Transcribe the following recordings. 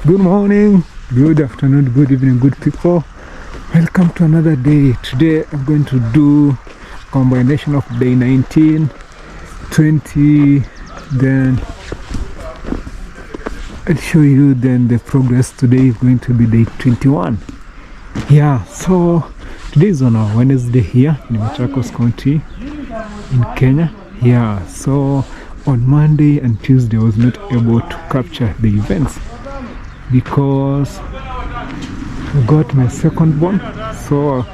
Good morning, good afternoon, good evening, good people. Welcome to another day. Today I'm going to do combination of day 19, 20, then I'll show you then the progress. Today is going to be day 21. Yeah, so today is on a Wednesday here in Machakos County in Kenya. Yeah, so on Monday and Tuesday I was not able to capture the events because I got my second born, so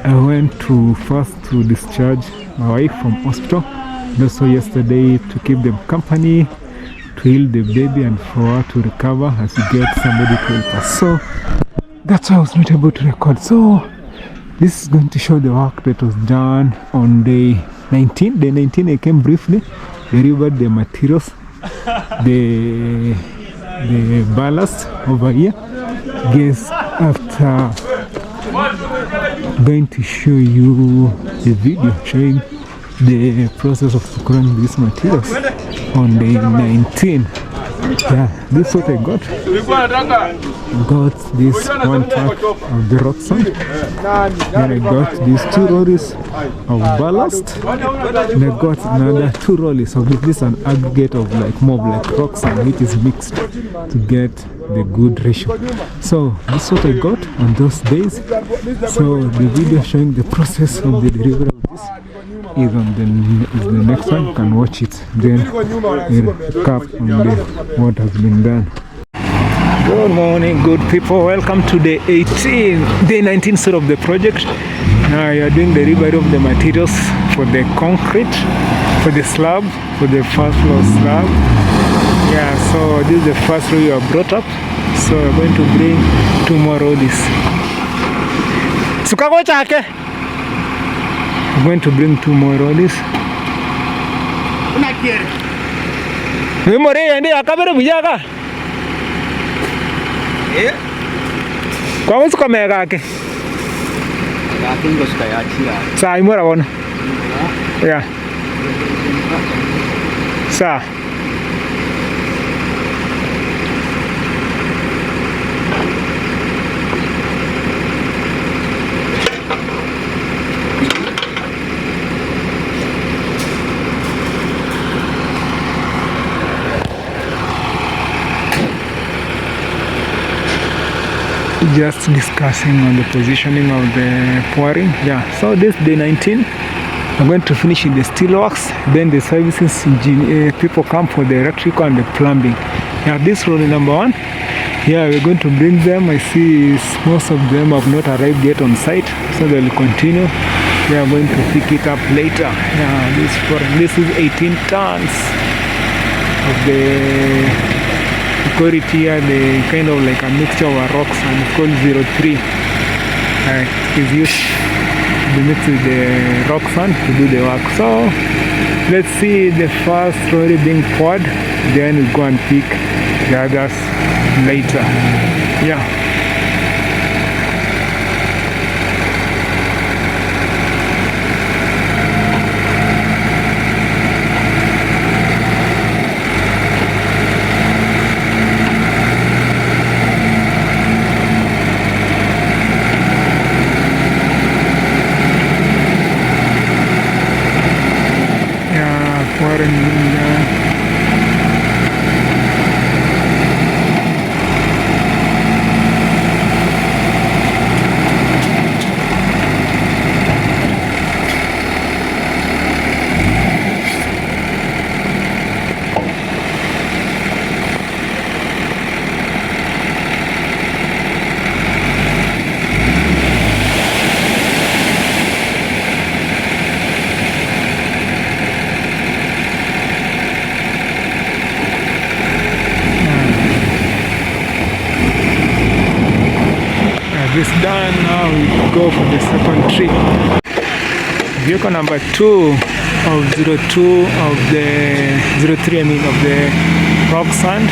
I went to first to discharge my wife from hospital, and also yesterday to keep them company, to heal the baby and for her to recover as we get somebody to help us. So that's why I was not able to record. So this is going to show the work that was done on day 19. Day 19 I came briefly, delivered the materials, the ballast over here. Guess after going to show you the video showing the process of procuring these materials on day 19. Yeah, this is what I got. Got this one truck of the rock sand. Then I got these 2 lorries of ballast. And I got another 2 lorries of this, an aggregate of like mob, like rock sand, which is mixed to get the good ratio. So this is what I got on those days. So the video showing the process of the delivery of this is on the next one. You can watch it. Then we'll recap on what has been done. Good morning, good people. Welcome to day 18, day 19 sort of the project. Now you are doing the delivery of the materials for the concrete, for the slab, for the first floor slab. Yeah, so this is the first row you have brought up. So we're going to bring 2 more rollies. I'm going to bring 2 more rollies. Kwa musu kwa mega yake. Lakini sikayachia. Saa imora wana. Yeah. Saa. Just discussing on the positioning of the pouring. Yeah, so this day 19 I'm going to finish in the steelworks, then the services people come for the electrical and the plumbing. Yeah, this roll number 1. Yeah, we're going to bring them. I see most of them have not arrived yet on site, so they'll continue. We are going to pick it up later. Yeah, this is 18 tons of the quality here, the kind of like a mixture of rocks, and it's called 03. It's used to mix with the rock sand to do the work. So let's see the first already being poured, then we'll go and pick the others later. Yeah. This done, now we go for the second trip. Vehicle number 2 of 02 of the 03, I mean of the rock sand.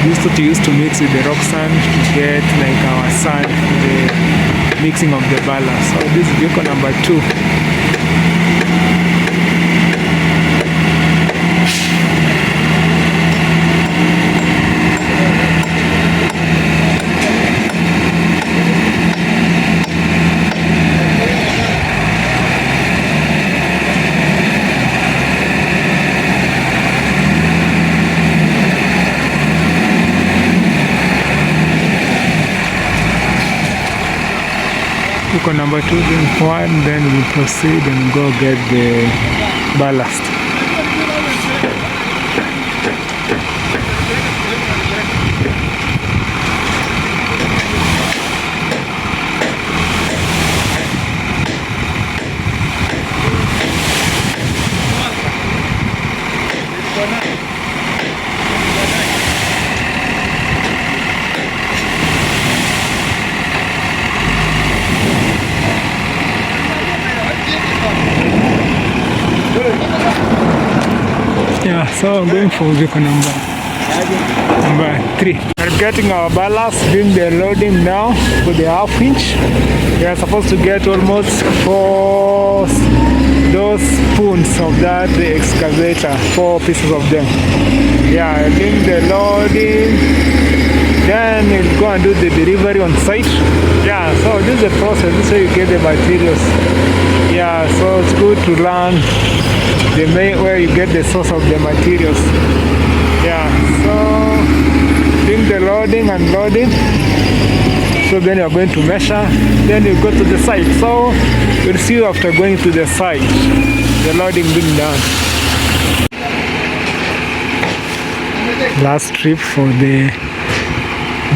This is what we used to mix with the rock sand to get like our sand for the mixing of the ballast. So this is vehicle number 2. Tuko number 2 being forward, then we proceed and go get the ballast. Yeah, so I'm going for vehicle number 3. We're getting our ballast, doing the loading now for the half inch. We are supposed to get almost 4 those spoons of that excavator, 4 pieces of them. Yeah, doing the loading, then we'll go and do the delivery on site. Yeah, so this is the process, this is how you get the materials. Yeah, so it's good to learn the main where you get the source of the materials. Yeah, so doing the loading and loading. So then you're going to measure, then you go to the site. So we'll see you after going to the site, the loading being done. Last trip for the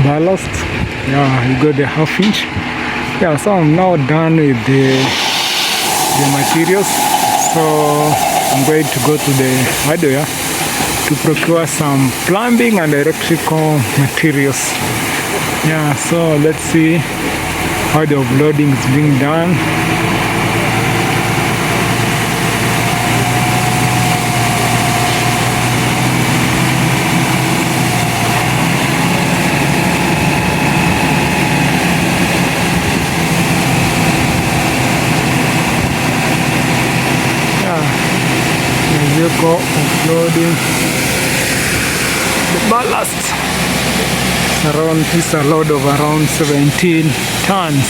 ballast. Yeah, you got the half inch. Yeah, so I'm now done with the materials. So I'm going to go to the hardware to procure some plumbing and electrical materials. Yeah, so let's see how the offloading is being done. Vehicle offloading the ballast. It's a load of around 17 tons.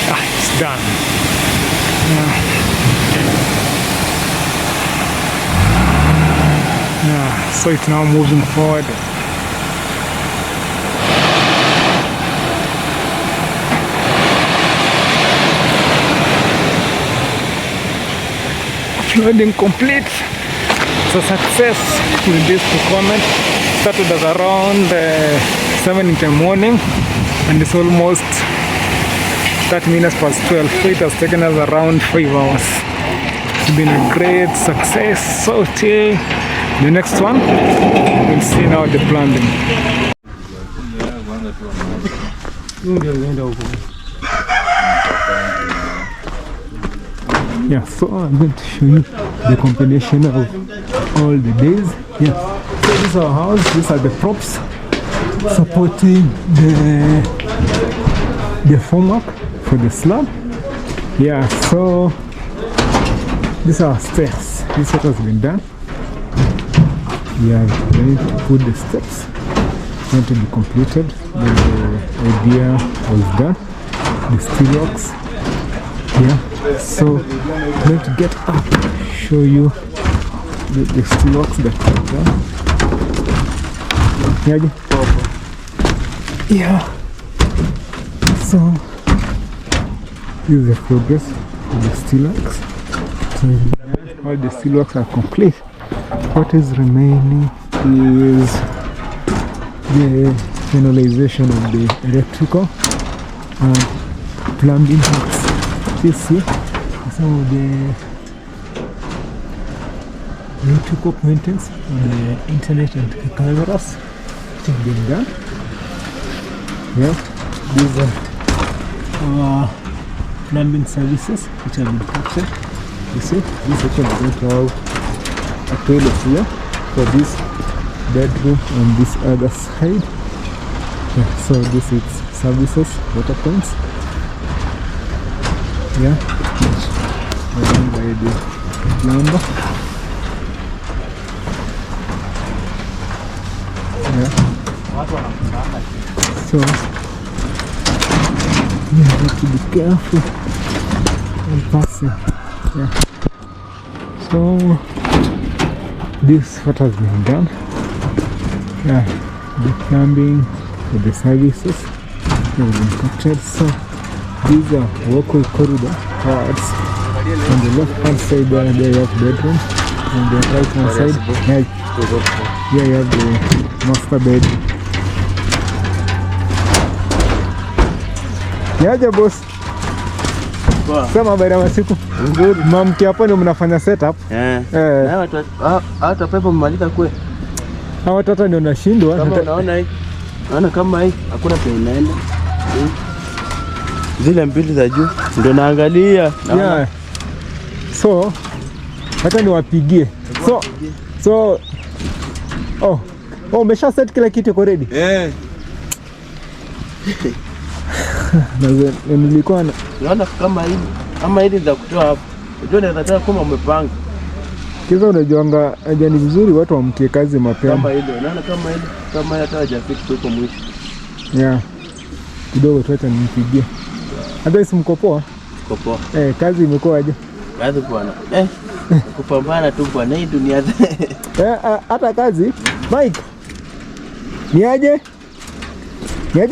It's done. Yeah, so it's now moving forward. Loading complete. It's a success with this procurement. Started at around 7 in the morning and it's almost 30 minutes past 12. So it has taken us around 5 hours. It's been a great success. So till the next one, we'll see now the plumbing. Yeah, so I'm going to show you the combination of all the days. Yeah, so this is our house. These are the props supporting the formwork for the slab. Yeah, so these are stairs. This is what has been done. We are going to put the steps. Going to be completed. Then the idea was done. The steel works. Yeah. So I'm going to get up, show you the steel works that we've done. Yeah. So this is the progress of the steel works. So all the steel works are complete. What is remaining is the finalization of the electrical and plumbing works. You see some of the electrical maintenance on the internet and the cameras which have been done. Yeah, these are our plumbing services which have been captured. You see, this section is going to have a toilet here for this bedroom on this other side. Yeah, so this is services, water points. Yeah, done by the plumber. Yeah. So you have to be careful and passing. Yeah. So this what has been done. Yeah, the plumbing for the services have been captured. So these are walkway corridor towards on the left hand side there you have bedroom. On the right hand side, yeah, you have the master bed. Yaje boss. Sema baada ya siku. Good. Mamki hapo ndio mnafanya setup. Na hata pepo mmaliza kwe. Hao watoto ndio nashindwa. Kama unaona hii. Naona kama hii hakuna penye inaenda. Zile mbili za juu ndio naangalia. Yeah. So hata niwapigie. So umesha set kila kitu already? Nilikuwa naona kama hili za kutoa hapo. Unajua naweza taka kama umepanga. Kiza unajuanga ajani vizuri watu wamkie kazi mapema. Kama hilo, naona kama hata hajafika huko mwisho. Yeah. Kidogo tu acha nimpigie. Hata isi mko poa? Mko poa. Kazi imekuwa aje? Kazi bwana. Kupambana tu bwana hii dunia. Hata kazi Mike. Niaje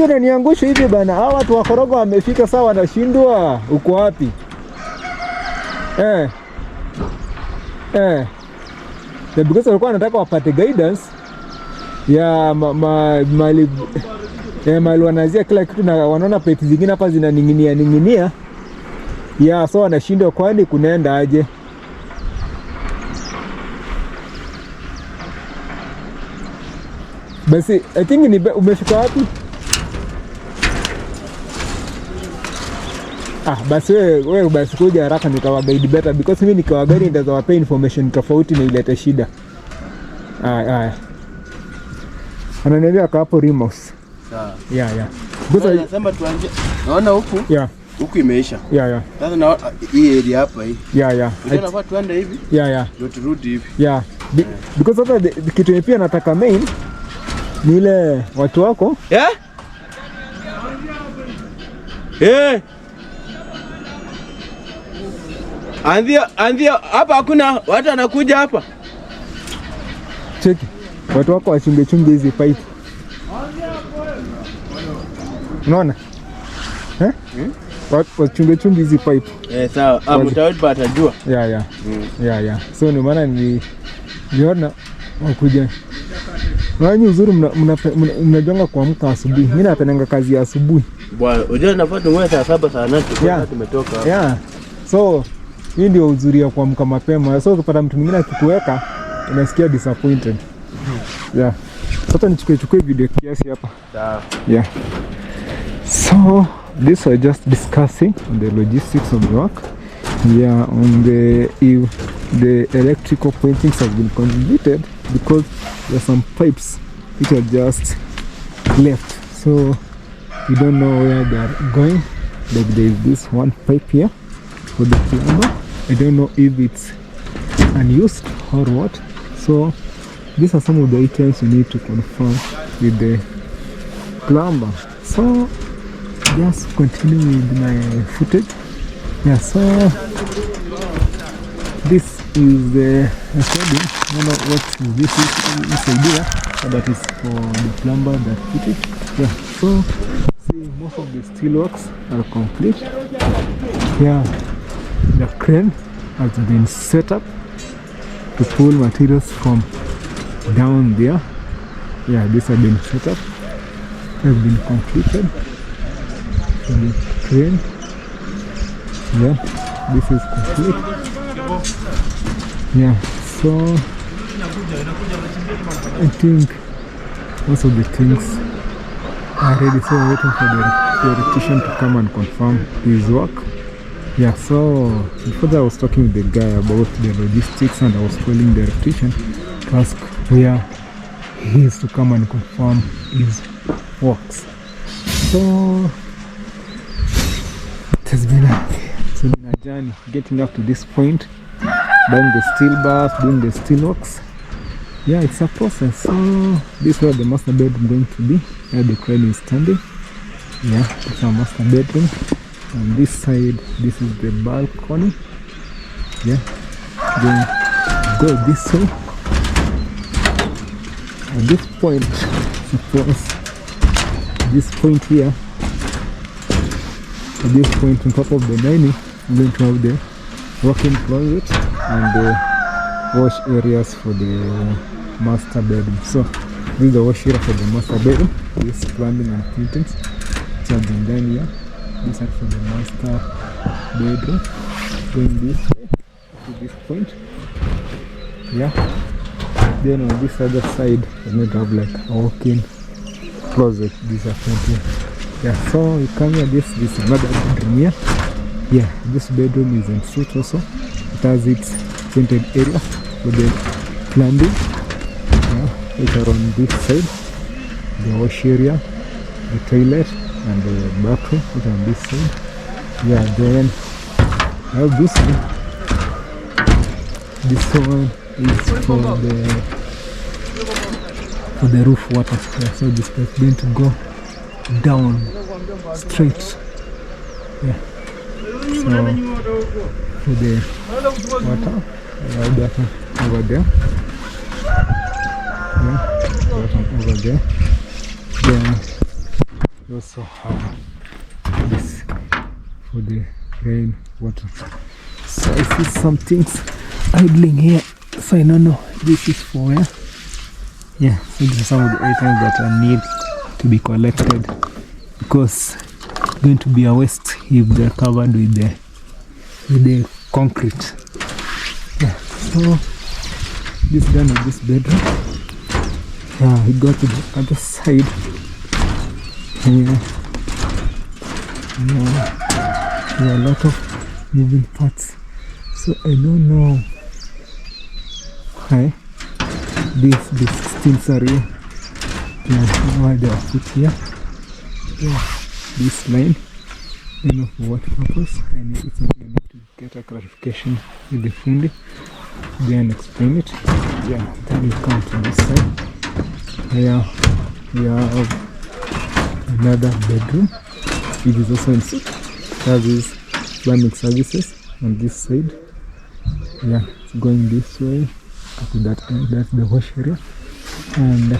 unaniangusha hivi bana. Hawa watu wa Korogo wamefika sawa wanashindwa. Uko wapi? Because walikuwa wanataka wapate guidance ya mali wanazia kila kitu na wanaona peti zingine hapa zinaning'inia. Yeah, so wanashindwa kwani kunaenda aje? Basi I think umefika wapi? Basi wewe basi kuja haraka nikawaguide better because mimi nikiwaguide ndio wapea information tofauti na ilete shida. Ananiambia hapo remote. Sawa. Yeah. Sasa nasema tuanze. Naona huku. Yeah. Huku imeisha. Yeah. Sasa na hii area hapa hii. Yeah. Tunafaa tuende hivi? Yeah. Ndio turudi hivi. Yeah. Because hata kitu pia nataka main ni ile watu wako. Andia hapa hakuna watu wanakuja hapa. Cheki. Watu wako wachunge hizi pipe. Unaona? Wachunge hizi pipe. Sawa. Mtawadi batajua. Yeah. So ni maana niliona wakuja. Wani uzuri mnajonga kuamka asubuhi. Mimi napenda kazi ya asubuhi. Bwana, unajua nafuata mwe saa 7 saa 8 tumetoka. Yeah. So hii ndio uzuri ya kuamka mapema. So ukipata mtu mwingine akikuweka unasikia disappointed. Yeah. Sasa nichukue video kiasi hapa. Sawa. Yeah. So this was just discussing the logistics of the work. Yeah, on the electrical pointings have been completed because there are some pipes which are just left. So we don't know where they are going. Like there is this one pipe here for the plumber. I don't know if it's unused or what. So these are some of the items you need to confirm with the plumber. So just continue with my footage. Yeah, so this is the recording. I don't know what this idea, but it's for the plumber that put it. Yeah, so see most of the steel works are complete. Yeah, the crane has been set up to pull materials from down there. Yeah, this has been set up, has been completed. So the crane, yeah, this is complete. Yeah, so I think most of the things are ready. So we're waiting for the electrician to come and confirm his work. Yeah, so before that I was talking with the guy about the logistics and I was calling the electrician to ask where he is to come and confirm his works. So it has been a journey getting up to this point, down the steel bars, doing the steel works. Yeah, it's a process. So this is where the master bedroom going to be, where the crane is standing. Yeah, it's our master bedroom. On this side, this is the balcony. Yeah, then go this way. At this point, suppose this point here, at this point on top of the dining, I'm going to have the walk-in closet and the wash areas for the master bedroom. So this is the wash area for the master bedroom. This plumbing and fittings which have been done here. This is for the master bedroom. Going this way to this point. Yeah. Then on this other side, we're going to have like a walk-in closet. These are plenty. Yeah, so you come here, this is another bedroom here. Yeah, this bedroom is en suite also. It has its painted area for the landing. Yeah, which are on this side. The wash area, the toilet, and the bathroom, which are on this side. Yeah, then I have this one. This one is for the roof water. Yeah, so this is going to go down straight. Yeah. So for the water, I have that one over there. Yeah, that one over there. Then we also have this for the rain water. So I see some things idling here. So I don't know this is for where. Yeah, so these are some of the items that I need to be collected because it's going to be a waste if they're covered with the concrete. Yeah, so this is done with this bedroom. Yeah, we go to the other side. Yeah, there are a lot of moving parts. So I don't know why these things are here. Yeah, why they are put here. Yeah, this line. I don't know for what purpose. I need to get a clarification with the fundi, then explain it. Yeah, then we come to this side. Here we have another bedroom, which is also in suite. That is plumbing services on this side. Yeah, it's going this way to that end. That's the wash area, and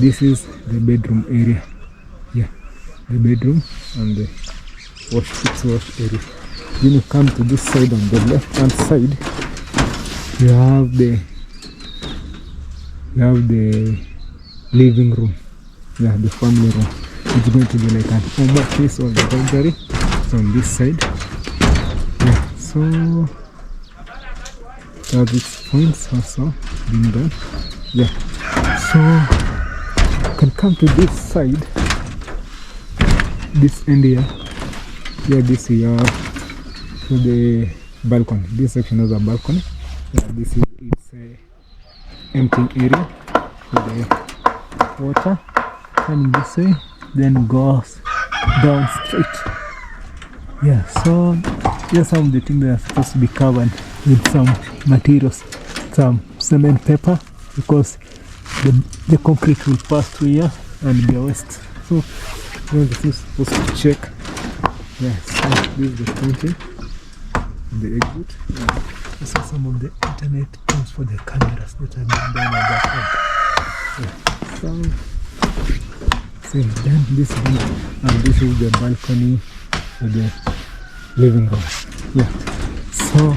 this is the bedroom area. Yeah, the bedroom and the wash area. Then you come to this side. On the left hand side, you have the living room. Yeah, the family room. It's going to be like an home office or the library. It's on this side. Yeah, so that its points also being done. Yeah, so you can come to this side, this end here. Yeah, this here for the balcony. This section has a balcony. Yeah, this is its emptying area for the water. Coming this way, then goes down straight. Yeah, so here's some of the things that are supposed to be covered with some materials, some cement paper, because the concrete will pass through here and be a waste. So this is supposed to check. Yeah, so this is the printing, the exit. Yeah. These are some of the internet tools for the cameras that have been done on that end. Yeah, so then this one, and this is the balcony for the living room. Yeah, so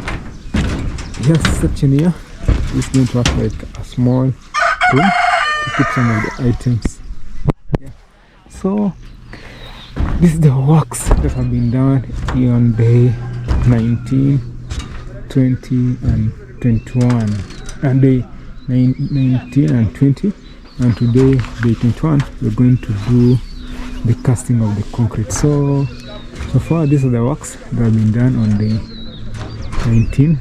this section here is going to act like a small room to keep some of the items. Yeah, so this is the works that have been done here on day 19, 20 and 21, and day 19 and 20, and today day 21 we're going to do the casting of the concrete. So far these are the works that have been done on day 19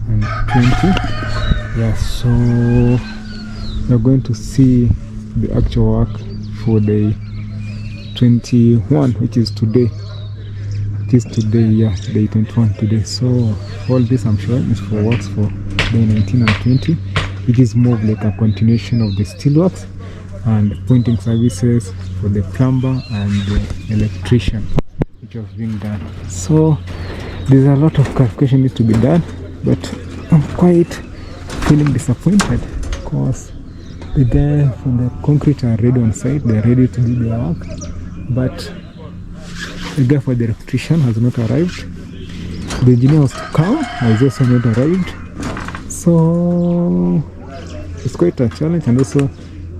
and 20. Yeah, so we're going to see the actual work for day 21, which is today. It is today, yeah, day 21 today. So all this I'm showing is for works for day 19 and 20, which is more of like a continuation of the steelworks and pointing services for the plumber and the electrician, which was being done. So there's a lot of clarification needs to be done but I'm quite feeling disappointed because the guy from the concrete are ready on site, they're ready to do their work, but the guy for the electrician has not arrived. The engineer was to come, has also not arrived. So it's quite a challenge, and also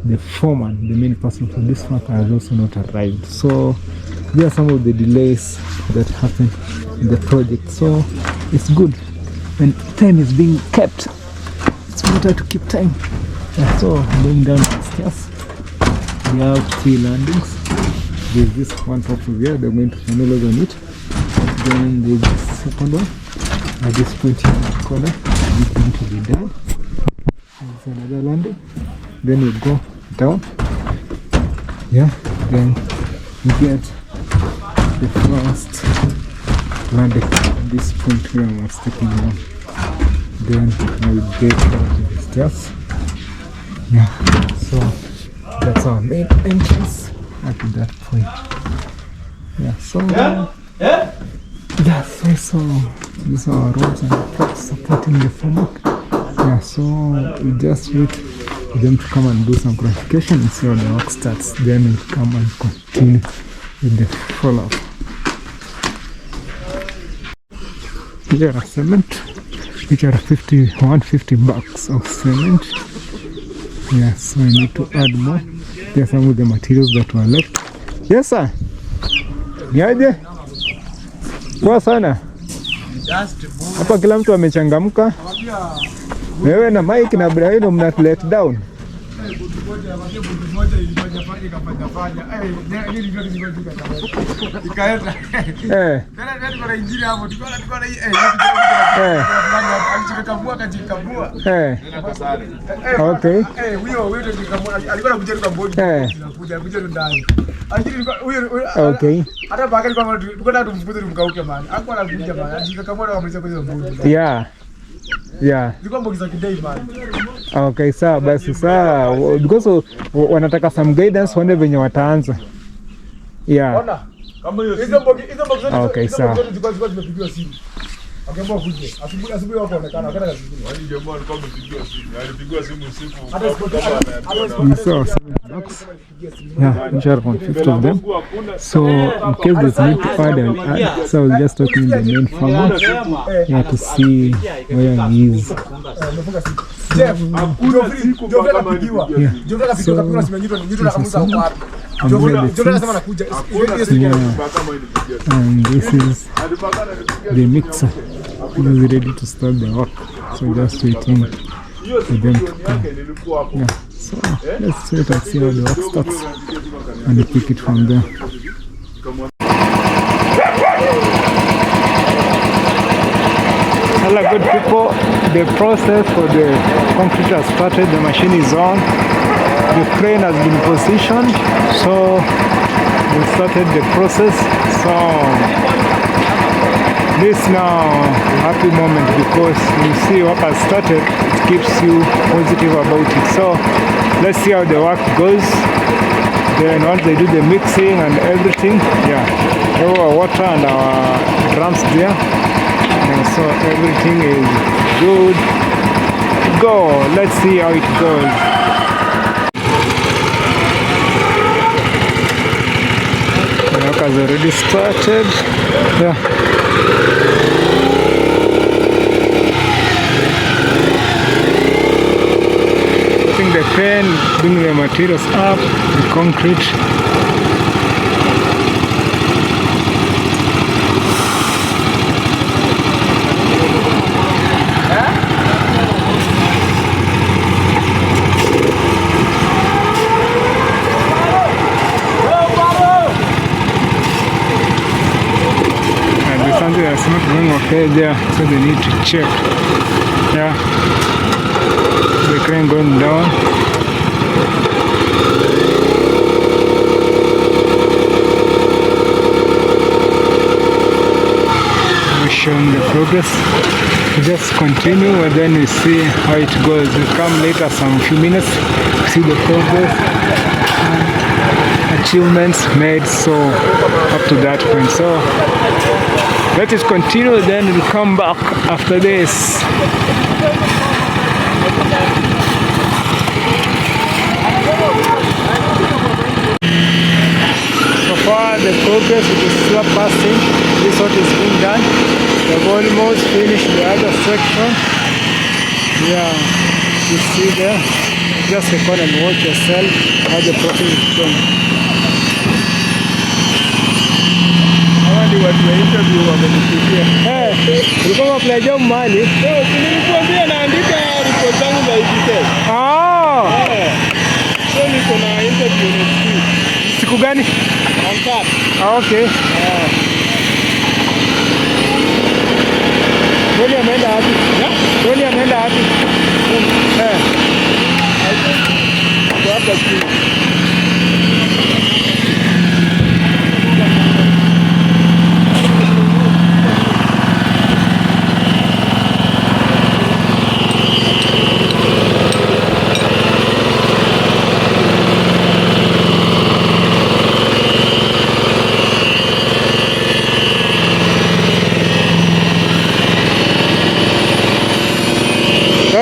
the foreman, the main person for this work, has also not arrived. So there are some of the delays that happen in the project. So it's good when time is being kept. It's better to keep time. So going down the stairs, we have 3 landings. There's this one top here, they're going to finalize on it. Then there's the second one at this point in the corner. It's going to be done. There's another landing. Then you go down. Yeah, then you get the first landing at this point where I'm stepping down. Then I will get down to the stairs. Yeah, so that's our main entrance at that point. Yeah, so that's also these are our roads and trucks supporting the framework. Yeah, so we just wait for them to come and do some clarification and see how the work starts. Then we come and continue with the follow-up. Here are cement, which are 150 bucks of cement. Yeah, so I need to add more. There are some of the materials that were left. Yes, sir. Niaje? Poa sana. Hapa kila mtu amechangamka. Wewe na Mike na Brian mna let down. Okay. Okay. Yeah. Yeah. Okay, sawa basi sawa. Because wanataka some guidance wende venye wataanza. Yeah. Okay, sawa. Yeah, which are 150 of them. So in case there's need to add, so I was just talking in the main format, yeah, to see where he is. And this is the mixer. He is ready to start the work. So just waiting for them to come. Yeah. So let's wait and see how the work starts and we pick it from there. Hello good people, the process for the concrete has started, the machine is on, the crane has been positioned, so we started the process. So this now happy moment because you see work has started, it keeps you positive about it. So let's see how the work goes. Then once they do the mixing and everything, yeah, our water and our drums there, and so everything is good. Go, let's see how it goes. The work has already started. Yeah. The crane, bringing the materials up, the concrete. And there's something that's not going okay there, so they need to check. Yeah. The crane going down. We're showing the progress. We just continue and then we see how it goes. We come later some few minutes, see the progress and achievements made so up to that point. So Let it continue, then we'll come back after this. So far the progress with the slab passing, this is what is being done. We've almost finished the other section. Yeah, you see there. Just record and watch yourself how the process is going. Watu wa interview wamenipigia. Ulikuwa unaplay job mahali? Nilikuambia naandika report zangu za IPTES. So niko na interview next week. Siku gani? On Saturday. Okay. Tony ameenda wapi? Tony ameenda wapi? Kwa hapa chini.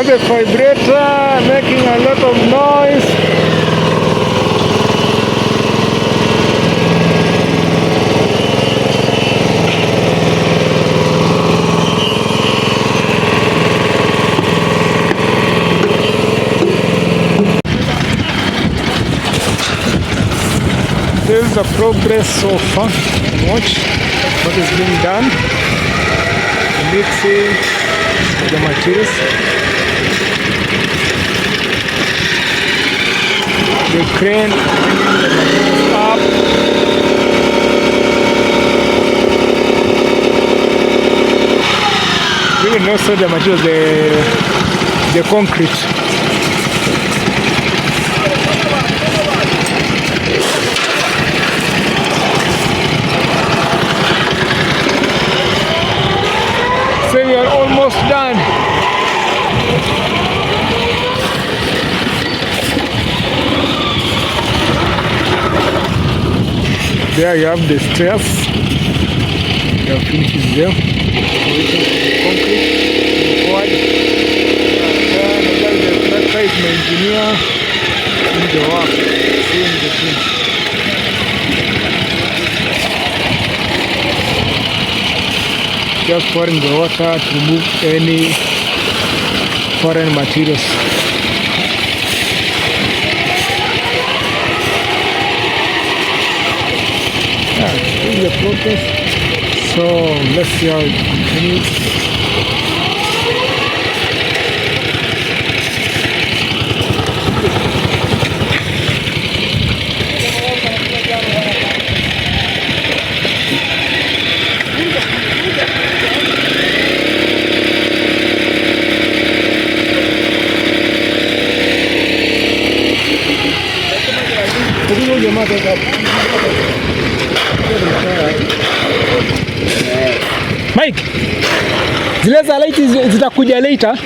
The vibrator making a lot of noise. This is the progress so far. Watch what is being done. Mixing the materials. The crane bringing the materials up. You can also the materials, the concrete. So we are almost done. There you have the stairs. You have finished there. Concrete forward. And then the tractor is my engineer in the work, seeing the thing. Just pouring the water to remove any foreign materials. This is the process. So let's see how it continues. Mike, zile za light zitakuja later.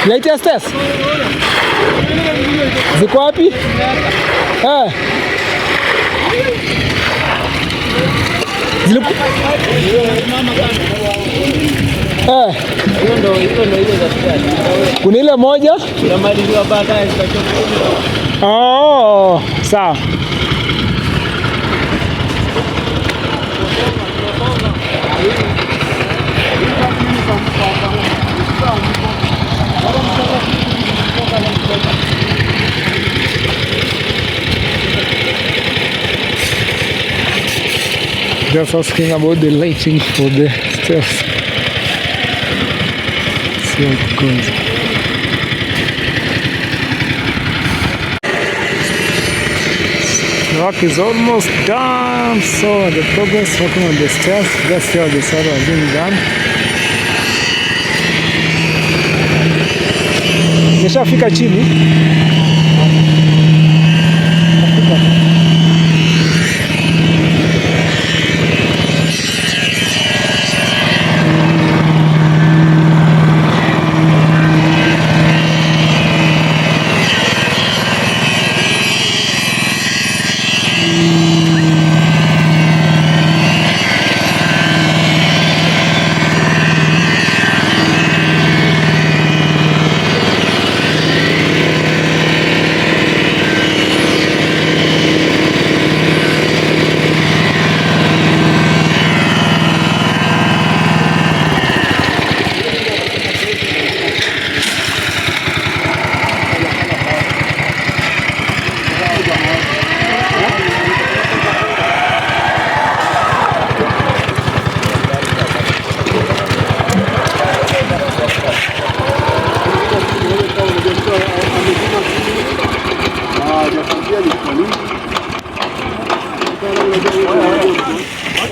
Light ya stairs ziko wapi? Kuna ile moja sawa. Just asking about the lighting for the stairs. See how it goes. The work is almost done, so the progress working on the stairs. Just see how the stairs are being done. Nishafika chini.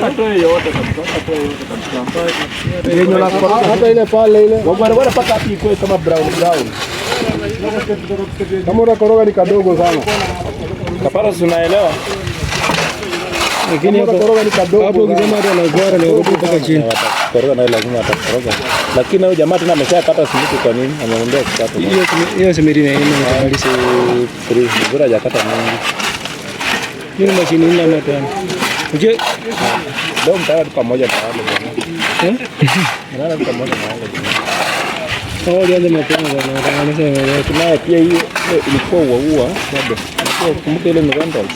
Atoe yote kabisa, atoe yote kabisa. Yenye unakoroga hata ile pale ile. Wale paka hapo iko kama brown. Kama unakoroga ni kadogo sana. Kapara unaelewa? Lakini hapo koroga ni kadogo. Hapo ukisema ndio lazima ni kutoka chini. Koroga na lazima atakoroga. Lakini huyo jamaa tena ameshakata simiti kwa nini? Ameondoa kukata. Hiyo simiti na ile inakalisi free. Bora hajakata mingi. Hiyo mashini ina moto. Je, leo mtawala pamoja na wale bwana. Ndio pamoja na wale bwana. Oh, ndio mapema bwana. Anasema tunaye pia hiyo ilikuwa uaua bado. Hapo kumbuka ile rentals.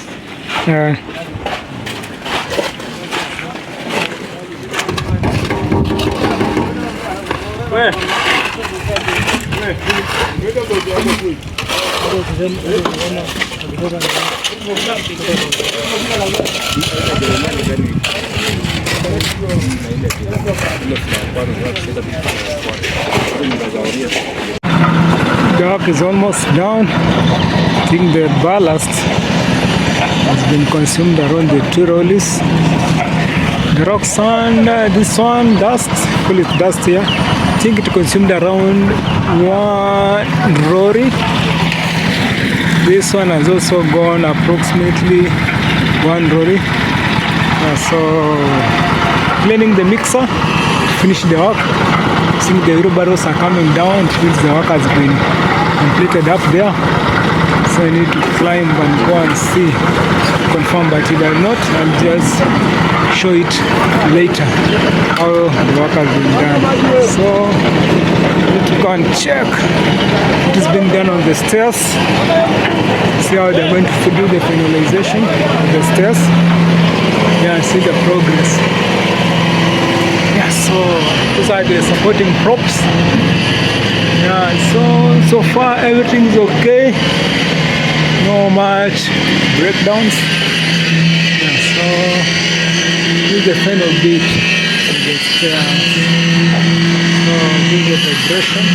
Dock is almost down. I think the ballast has been consumed around the 2 rollies. The rock sand, this one, dust, call it dust here. I think it consumed around 1 lorry. This one has also gone approximately 1 lorry. So cleaning the mixer, finish the work. Seeing the wheelbarrows are coming down, it means the work has been completed up there. So I need to climb and go and see, confirm, but if I'm not, I'll just show it later how the work has been done. So I need to go and check what has been done on the stairs, see how they're going to do the finalization of the stairs. Yeah, see the progress. Yeah, so these are the supporting props. Yeah, so far everything is okay. No much breakdowns. Yeah, so this is the final bit of the stairs. So this is the vibration.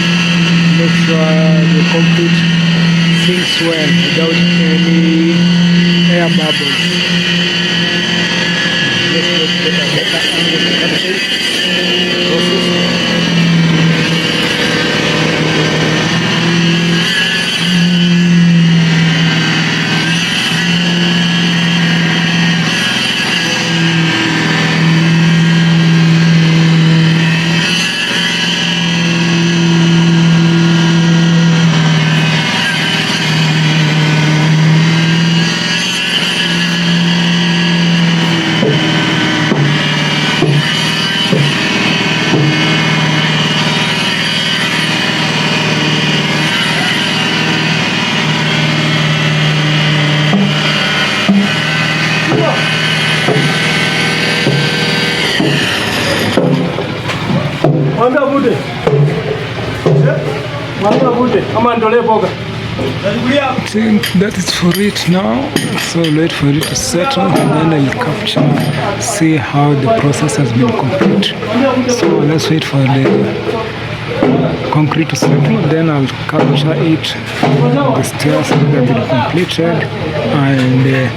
Make sure the concrete sinks well without any air bubbles. Let's get a better angle to capture the process. I think that is for it now, so wait for it to settle and then I'll capture, see how the process has been complete. So let's wait for the concrete to settle, then I'll capture it, the stairs that have been completed and the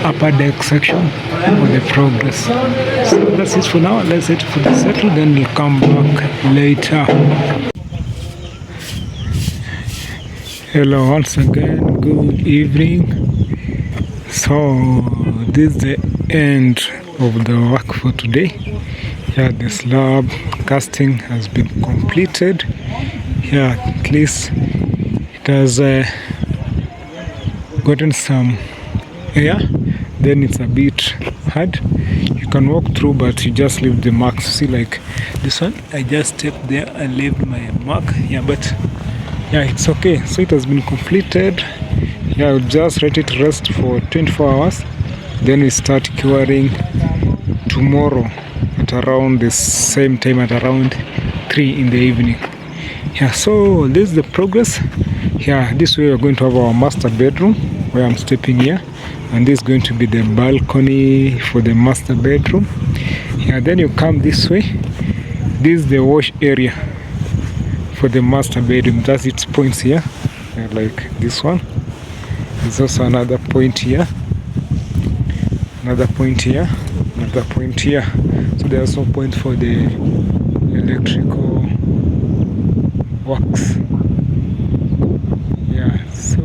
upper deck section for the progress. So that's it for now, let's wait for the settle, then we'll come back later. Hello once again, good evening. So this is the end of the work for today. Here the slab casting has been completed. Here at least it has gotten some air, then it's a bit hard. You can walk through but you just leave the marks. See, like this one, I just stepped there and left my mark. Yeah, but yeah, it's okay. So it has been completed. Yeah, I'll just let it rest for 24 hours. Then we start curing tomorrow at around the same time, at around 3 in the evening. Yeah, so this is the progress. Yeah, this way we're going to have our master bedroom where I'm stepping here. And this is going to be the balcony for the master bedroom. Yeah, then you come this way. This is the wash area for the master bedroom. That's its points here, like this one. There's also another point here, another point here, the point here. So there's no point for the electrical works. Yeah, so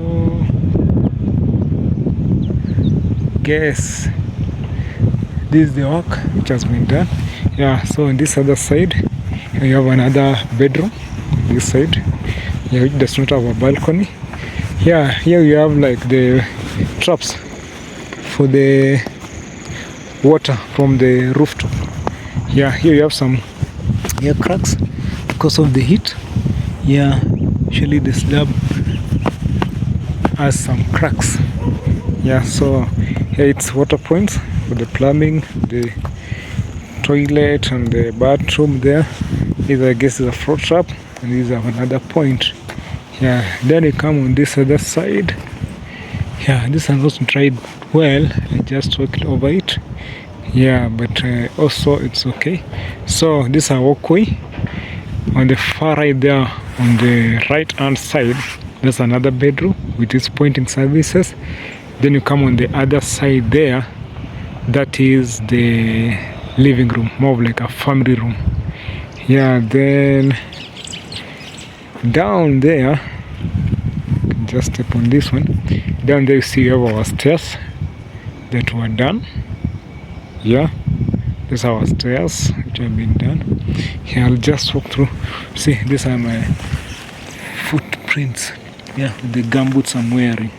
guess this is the work which has been done. Yeah, so on this other side you have another bedroom. This side, yeah, which does not have a balcony. Yeah, here you have like the traps for the water from the rooftop. Yeah, here you have some cracks because of the heat. Yeah, actually the slab has some cracks. Yeah, so here it's water points for the plumbing, the toilet and the bathroom there. This I guess is a floor trap, and these have another point. Yeah, then you come on this other side. Yeah, this has not dried well. I just walked over it. Yeah, but also it's okay. So this is a walkway. On the far right there, on the right hand side, there's another bedroom with its pointing services. Then you come on the other side there, that is the living room, more of like a family room. Yeah, then down there, just step on this one. Down there you see you have our stairs that were done. Yeah, these are our stairs which have been done. Here I'll just walk through. See, these are my footprints. Yeah, with the gumboots I'm wearing.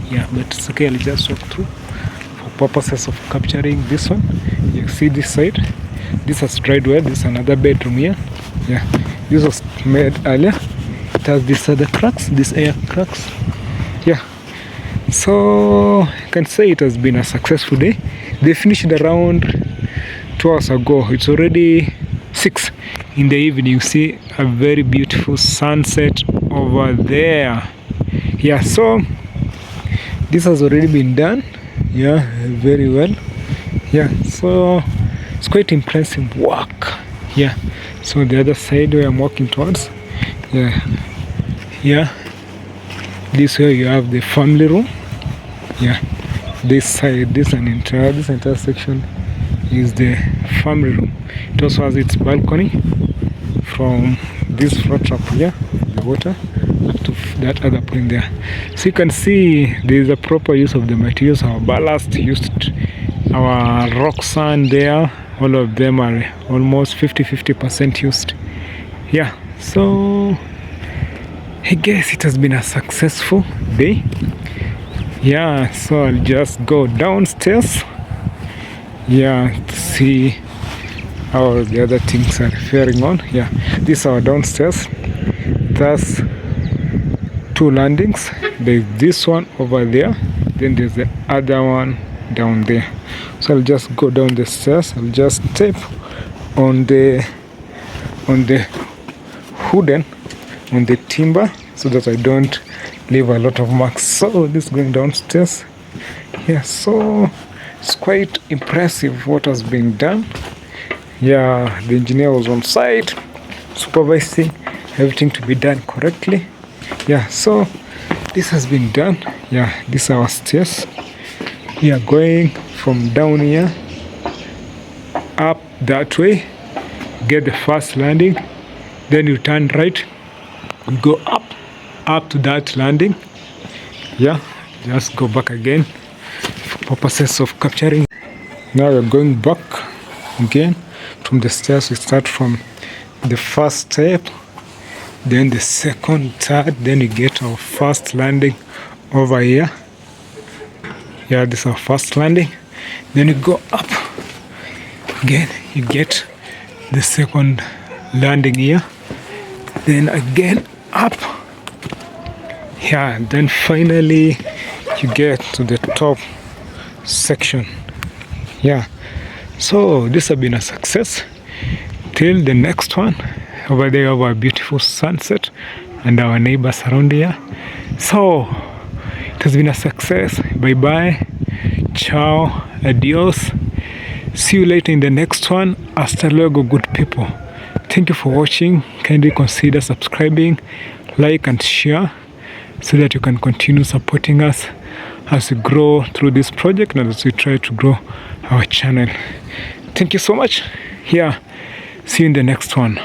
Yeah, but it's okay, I'll just walk through for purposes of capturing this one. You see this side, this has dried well. This is another bedroom here. Yeah, this was made earlier. It has these other cracks, these air cracks. Yeah, so I can say it has been a successful day. They finished around 2 hours ago. It's already 6 in the evening. You see a very beautiful sunset over there. Yeah, so this has already been done. Yeah, very well. Yeah, so it's quite impressive work. Yeah, so the other side where I'm walking towards, yeah, this way you have the family room. Yeah, this side, this entire section is the family room. It also has its balcony from this floor trap here, the water, up to that other point there. So you can see there is a proper use of the materials. Our ballast used, our rock sand there, all of them are almost 50% used. Yeah, so I guess it has been a successful day. Yeah, so I'll just go downstairs, yeah, to see how the other things are faring on. Yeah, this is our downstairs. That's 2 landings. There's this one over there, then there's the other one down there. So I'll just go down the stairs. I'll just step on the wooden, on the timber, so that I don't leave a lot of marks. So this is going downstairs. Yeah, so it's quite impressive what has been done. Yeah, the engineer was on site supervising everything to be done correctly. Yeah, so this has been done. Yeah, these are our stairs. Yeah, going from down here up that way, get the first landing, then you turn right, you go up to that landing. Yeah, just go back again for purposes of capturing. Now we're going back again from the stairs. We start from the first step, then the second, third, then you get our first landing over here. Yeah, this is our first landing. Then you go up again, you get the second landing here, then again up. Yeah, then finally you get to the top section. Yeah, so this has been a success. Till the next one, over there we have a beautiful sunset and our neighbors around here. So it has been a success. Bye bye, ciao, adios. See you later in the next one. Hasta luego, good people. Thank you for watching. Kindly consider subscribing, like and share, so that you can continue supporting us as we grow through this project and as we try to grow our channel. Thank you so much. See you in the next one.